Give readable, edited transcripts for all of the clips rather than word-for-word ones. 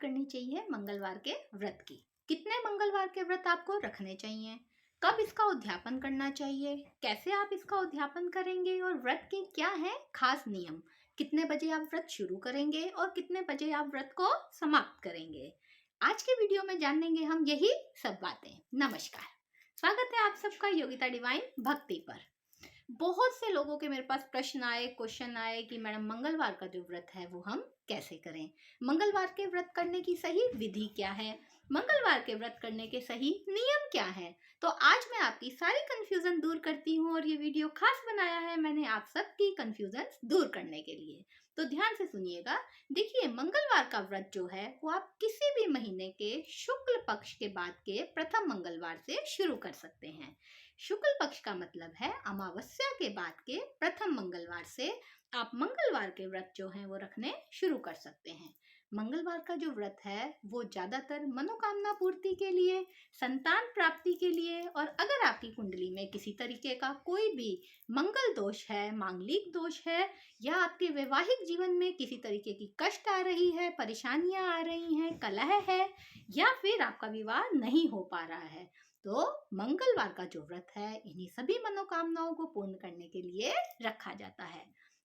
करनी चाहिए मंगलवार के व्रत की। कितने मंगलवार के व्रत आपको रखने चाहिए, कब इसका उद्यापन करना चाहिए, कैसे आप इसका उद्यापन करेंगे और व्रत के क्या है खास नियम, कितने बजे आप व्रत शुरू करेंगे और कितने बजे आप व्रत को समाप्त करेंगे, आज के वीडियो में जानेंगे हम यही सब बातें। नमस्कार, स्वागत है आप सबका योगिता डिवाइन भक्ति पर। बहुत से लोगों के मेरे पास प्रश्न आए, क्वेश्चन आए कि मैडम मंगलवार का जो व्रत है वो हम कैसे करें, मंगलवार के व्रत करने की सही विधि क्या है, मंगलवार के व्रत करने के सही नियम क्या है। तो आज मैं आपकी सारी कंफ्यूजन दूर करती हूँ और ये वीडियो खास बनाया है मैंने आप सबकी कंफ्यूजन दूर करने के लिए। तो ध्यान से सुनिएगा। देखिए, मंगलवार का व्रत जो है वो आप किसी भी महीने के शुक्ल पक्ष के बाद के प्रथम मंगलवार से शुरू कर सकते हैं। शुक्ल पक्ष का मतलब है अमावस्या के बाद के प्रथम मंगलवार से आप मंगलवार के व्रत जो हैं वो रखने शुरू कर सकते हैं। मंगलवार का जो व्रत है वो ज्यादातर मनोकामना पूर्ति के लिए, संतान प्राप्ति के लिए, और अगर आपकी कुंडली में किसी तरीके का कोई भी मंगल दोष है, मांगलिक दोष है, या आपके वैवाहिक जीवन में किसी तरीके की कष्ट आ रही है, परेशानियां आ रही हैं, कलह है, या फिर आपका विवाह नहीं हो पा रहा है, तो मंगलवार का जो व्रत है इन्हीं सभी मनोकामनाओं को पूर्ण करने के लिए रखा जाता है।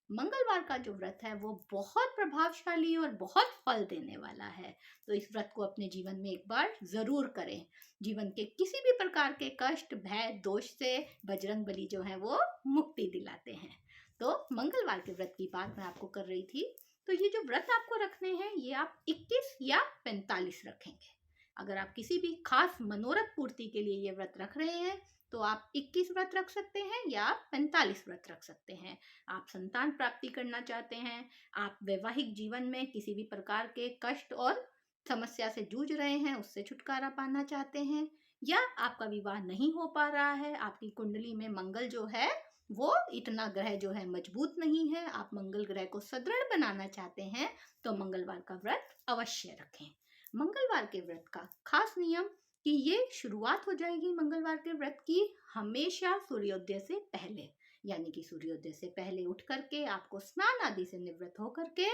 मंगलवार का जो व्रत है वो बहुत प्रभावशाली और बहुत फल देने वाला है। तो इस व्रत को अपने जीवन में एक बार जरूर करें। जीवन के किसी भी प्रकार के कष्ट, भय, दोष से बजरंगबली जो है वो मुक्ति दिलाते हैं। तो मंगलवार के व्रत की बात मैं आपको कर रही थी। तो ये जो व्रत आपको रखने हैं ये आप 21 या 45 रखेंगे। अगर आप किसी भी खास मनोरथ पूर्ति के लिए ये व्रत रख रहे हैं तो आप 21 व्रत रख सकते हैं या 45 व्रत रख सकते हैं। आप संतान प्राप्ति करना चाहते हैं, आप वैवाहिक जीवन में किसी भी प्रकार के कष्ट और समस्या से जूझ रहे हैं, उससे छुटकारा पाना चाहते हैं, या आपका विवाह नहीं हो पा रहा है, आपकी कुंडली में मंगल जो है वो इतना ग्रह जो है मजबूत नहीं है, आप मंगल ग्रह को सुदृढ़ बनाना चाहते हैं, तो मंगलवार का व्रत अवश्य रखें। मंगलवार के व्रत का खास नियम कि ये शुरुआत हो जाएगी मंगलवार के व्रत की हमेशा सूर्योदय से पहले, यानी कि सूर्योदय से पहले उठ करके आपको स्नान आदि से निवृत्त होकर के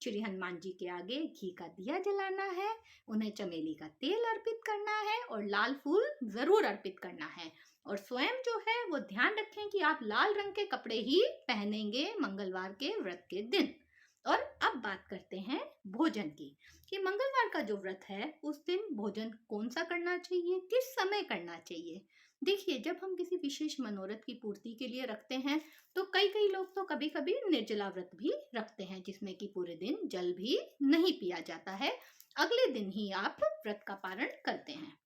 श्री हनुमान जी के आगे घी का दिया जलाना है, उन्हें चमेली का तेल अर्पित करना है और लाल फूल जरूर अर्पित करना है। और स्वयं जो है वो ध्यान रखें कि आप लाल रंग के कपड़े ही पहनेंगे मंगलवार के व्रत के दिन। और अब बात करते हैं भोजन की, कि मंगलवार का जो व्रत है उस दिन भोजन कौन सा करना चाहिए, किस समय करना चाहिए। देखिए, जब हम किसी विशेष मनोरथ की पूर्ति के लिए रखते हैं तो कई लोग तो कभी कभी निर्जला व्रत भी रखते हैं, जिसमें कि पूरे दिन जल भी नहीं पिया जाता है, अगले दिन ही आप व्रत का पारण करते हैं।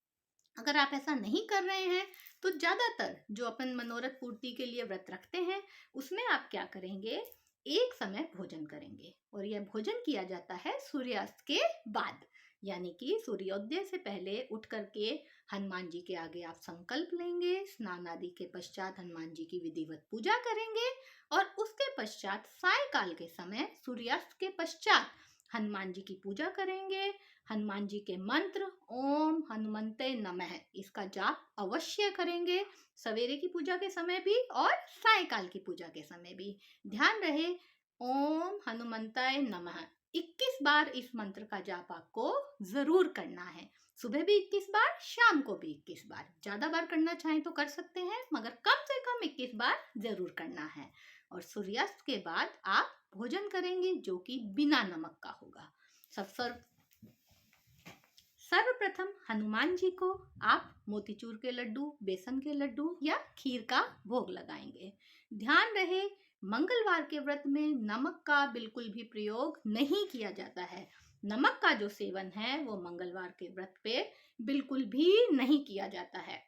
अगर आप ऐसा नहीं कर रहे हैं तो ज्यादातर जो अपन मनोरथ पूर्ति के लिए व्रत रखते हैं उसमें आप क्या करेंगे, एक समय भोजन करेंगे, और यह भोजन किया जाता है सूर्यास्त के बाद, यानी कि सूर्योदय से पहले उठ करके हनुमान जी के आगे आप संकल्प लेंगे, स्नान आदि के पश्चात हनुमान जी की विधिवत पूजा करेंगे, और उसके पश्चात सायकाल के समय सूर्यास्त के पश्चात हनुमान जी की पूजा करेंगे। हनुमान जी के मंत्र ओम हनुमंते नमः इसका जाप अवश्य करेंगे, सवेरे की पूजा के समय भी और सायकाल की पूजा के समय भी। ध्यान रहे, ओम हनुमंताय नमः 21 बार इस मंत्र का जाप आपको जरूर करना है। सुबह भी 21 बार, शाम को भी 21 बार। ज्यादा बार करना चाहें तो कर सकते हैं, मगर कम से कम 21 बार जरूर करना है। और सूर्यास्त के बाद आप भोजन करेंगे जो कि बिना नमक का होगा। सर्वप्रथम हनुमान जी को आप मोतीचूर के लड्डू, बेसन के लड्डू या खीर का भोग लगाएंगे। ध्यान रहे, मंगलवार के व्रत में नमक का बिल्कुल भी प्रयोग नहीं किया जाता है। नमक का जो सेवन है वो मंगलवार के व्रत पे बिल्कुल भी नहीं किया जाता है।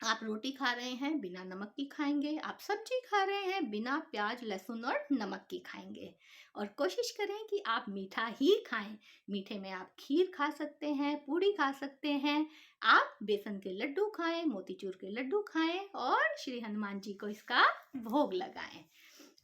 आप रोटी खा रहे हैं बिना नमक की खाएंगे, आप सब्जी खा रहे हैं बिना प्याज, लहसुन और नमक की खाएंगे। और कोशिश करें कि आप मीठा ही खाएं। मीठे में आप खीर खा सकते हैं, पूड़ी खा सकते हैं, आप बेसन के लड्डू खाएं, मोतीचूर के लड्डू खाएं और श्री हनुमान जी को इसका भोग लगाएं।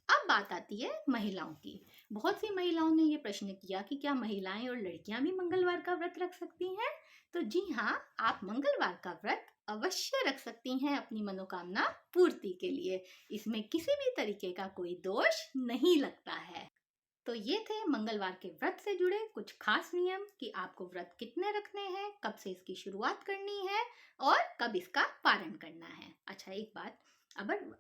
अब बात आती है महिलाओं की। बहुत सी महिलाओं ने ये प्रश्न किया कि क्या महिलाएं और लड़कियां भी मंगलवार का व्रत रख सकती हैं? तो जी हाँ, आप मंगलवार का व्रत अवश्य रख सकती हैं अपनी मनोकामना पूर्ति के लिए। इसमें किसी भी तरीके का कोई दोष नहीं लगता है। तो ये थे मंगलवार के व्रत से जुड़े कुछ खास नियम कि आपको व्रत कितने रखने हैं, कब से इसकी शुरुआत करनी है और कब इसका पारण करना है। अच्छा, एक बात,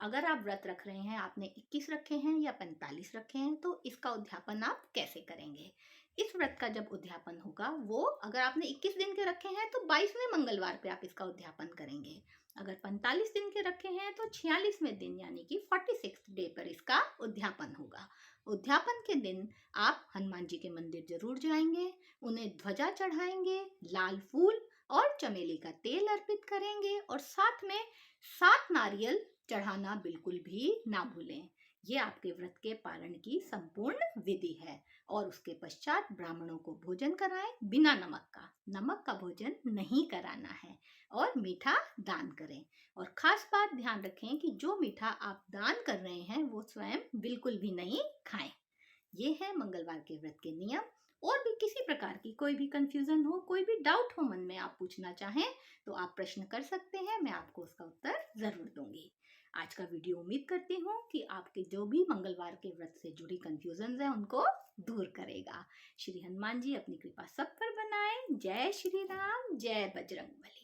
अगर आप व्रत रख रहे हैं, आपने 21 रखे हैं या 45 रखे हैं, तो इसका उद्यापन आप कैसे करेंगे? इस व्रत का जब उद्यापन होगा, वो अगर आपने 21 दिन के रखे हैं तो 22वें मंगलवार पे आप इसका उद्यापन करेंगे। अगर 45 दिन के रखे हैं तो 46वें दिन यानी कि 46th डे पर इसका उद्यापन होगा। उद्यापन के दिन आप हनुमान जी के मंदिर जरूर जाएंगे, उन्हें ध्वजा चढ़ाएंगे, लाल फूल और चमेली का तेल अर्पित करेंगे और साथ में 7 नारियल चढ़ाना बिल्कुल भी ना भूलें। ये आपके व्रत के पारण की संपूर्ण विधि है। और उसके पश्चात ब्राह्मणों को भोजन कराएं बिना नमक का भोजन नहीं कराना है और मीठा दान करें। और खास बात ध्यान रखें कि जो मीठा आप दान कर रहे हैं वो स्वयं बिल्कुल भी नहीं खाएं। ये है मंगलवार के व्रत के नियम। और भी किसी प्रकार की कोई भी कंफ्यूजन हो, कोई भी डाउट हो मन में, आप पूछना चाहें तो आप प्रश्न कर सकते हैं, मैं आपको उसका उत्तर जरूर दूंगी। आज का वीडियो उम्मीद करती हूँ कि आपके जो भी मंगलवार के व्रत से जुड़ी कंफ्यूजन है उनको दूर करेगा। श्री हनुमान जी अपनी कृपा सब पर बनाए। जय श्री राम, जय बजरंगबली।